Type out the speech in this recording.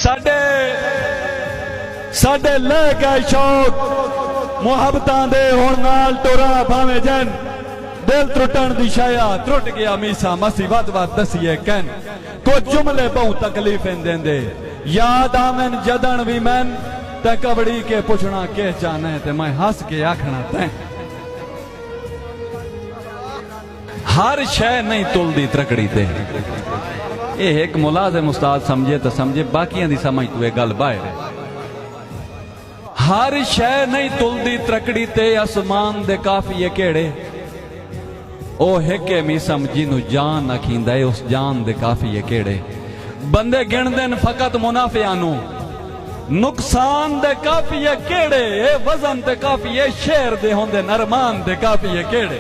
साडे साडे ले गए शौक मुहब्बतां दे हुण नाल टुरा भावें जन दिल त्रुटन दी शाया त्रुट गया मीसा मसी वध वध दसिए कहन कुछ जुमले बहु तकलीफें देंदे याद आवन जदन भी मैन ते कबड़ी के पुछना के चाहने ते मैं हंस के आखना तैं हर शय नहीं तुलदी त्रकड़ी ते यह एक मुलाजिम उस्ताद समझे तो समझे बाकियां दी समझ तू गल बाहर है। हर शय नहीं तुलदी त्रकड़ी ते आसमान दे काफिए केड़े ओ हेके मीसम जिन्नू जान आखींदा है उस जान दे काफिए केड़े बंदे गिणदे न फकत मुनाफियां नू नुकसान दे काफिए केड़े वजन ते काफिए शेर दे होंदे नरमान दे काफिए केड़े।